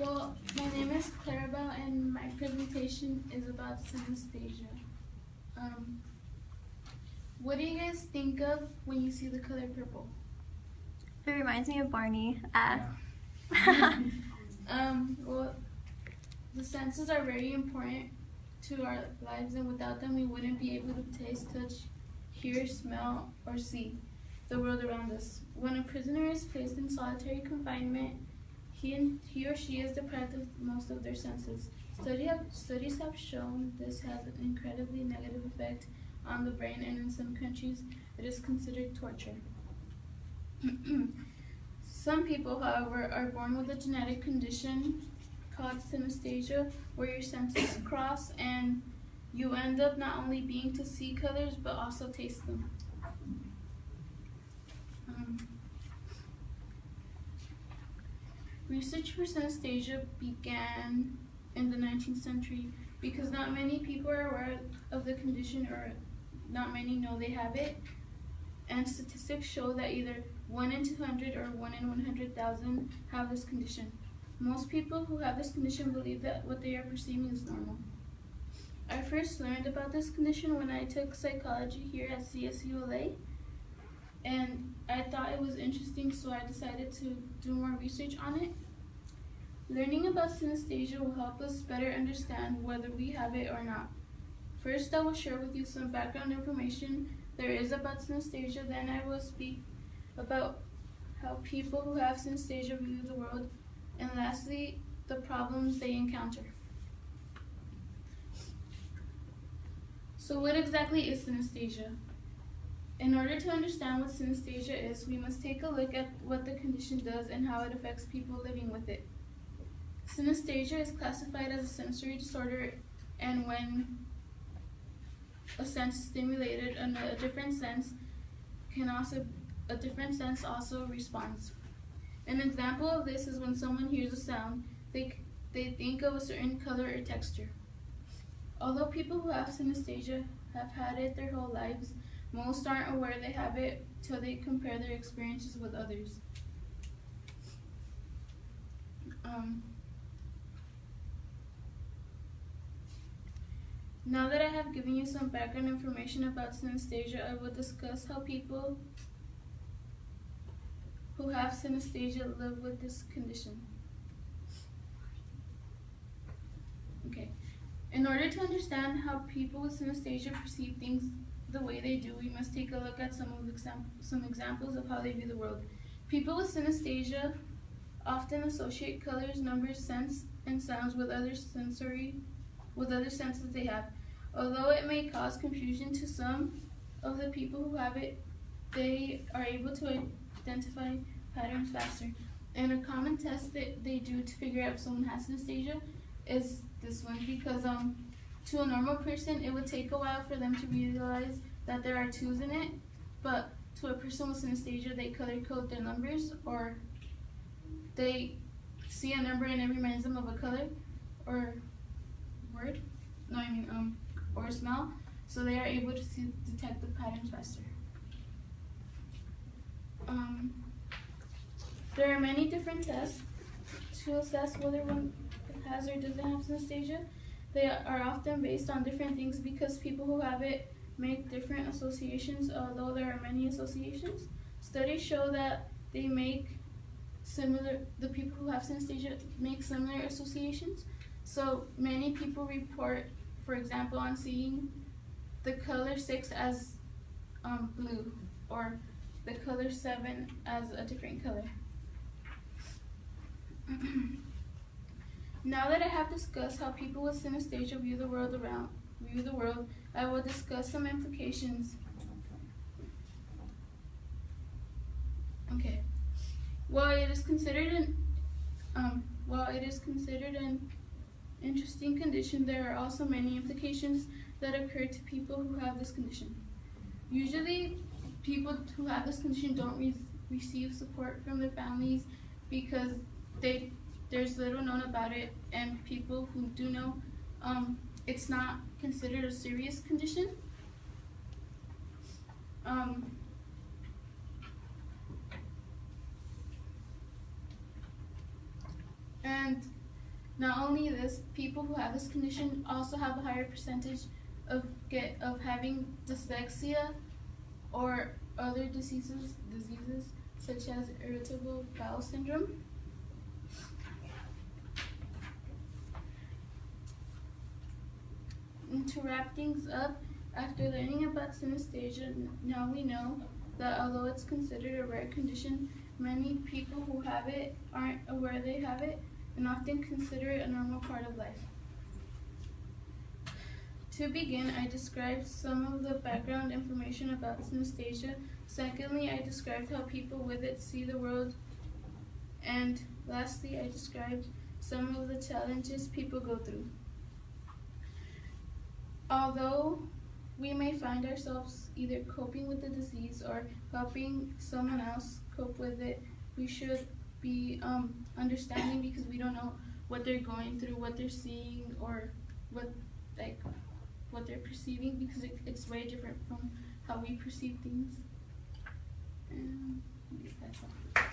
Well, my name is Clarabelle and my presentation is about synesthesia. Um, what do you guys think of when you see the color purple? It reminds me of Barney. Well, the senses are very important to our lives, and without them we wouldn't be able to taste, touch, hear, smell, or see the world around us. When a prisoner is placed in solitary confinement, he or she is deprived of most of their senses. Studies have shown this has an incredibly negative effect on the brain, and in some countries it is considered torture. Some people, however, are born with a genetic condition called synesthesia, where your senses cross and you end up not only being to see colors but also taste them. Research for synesthesia began in the 19th century because not many people are aware of the condition, or not many know they have it, and statistics show that either 1 in 200 or 1 in 100,000 have this condition. Most people who have this condition believe that what they are perceiving is normal. I first learned about this condition when I took psychology here at CSULA, and I thought it was interesting, so I decided to do more research on it. Learning about synesthesia will help us better understand whether we have it or not. First, I will share with you some background information there is about synesthesia, then I will speak about how people who have synesthesia view the world, and lastly, the problems they encounter. So what exactly is synesthesia? In order to understand what synesthesia is, we must take a look at what the condition does and how it affects people living with it. Synesthesia is classified as a sensory disorder, and when a sense is stimulated, a different sense also responds. An example of this is when someone hears a sound, they think of a certain color or texture. Although people who have synesthesia have had it their whole lives, most aren't aware they have it till they compare their experiences with others. Now that I have given you some background information about synesthesia, I will discuss how people who have synesthesia live with this condition. Okay. In order to understand how people with synesthesia perceive things the way they do, we must take a look at some examples of how they view the world. People with synesthesia often associate colors, numbers, scents, and sounds with other senses they have. Although it may cause confusion to some of the people who have it, they are able to identify patterns faster. And a common test that they do to figure out if someone has synesthesia is this one, because to a normal person it would take a while for them to realize that there are twos in it, but to a person with synesthesia, they color code their numbers, or they see a number and it reminds them of a color or word, or smell, so they are able to detect the patterns faster. There are many different tests to assess whether one has or doesn't have synesthesia. They are often based on different things because people who have it make different associations, although there are many associations. Studies show that the people who have synesthesia make similar associations. So many people report, for example, on seeing the color 6 as blue, or the color 7 as a different color. Now that I have discussed how people with synesthesia view the world, I will discuss some implications. Okay. While it is considered an interesting condition, there are also many implications that occur to people who have this condition. Usually, people who have this condition don't receive support from their families because there's little known about it, and people who do know, it's not considered a serious condition. And Not only this, people who have this condition also have a higher percentage of having dyslexia or other diseases such as irritable bowel syndrome. And to wrap things up, after learning about synesthesia, now we know that although it's considered a rare condition, many people who have it aren't aware they have it and often consider it a normal part of life. To begin, I described some of the background information about synesthesia. Secondly, I described how people with it see the world. And lastly, I described some of the challenges people go through. Although we may find ourselves either coping with the disease or helping someone else cope with it, we should be understanding, because we don't know what they're going through, what they're seeing, or what they're perceiving, because it's way different from how we perceive things. And that's all.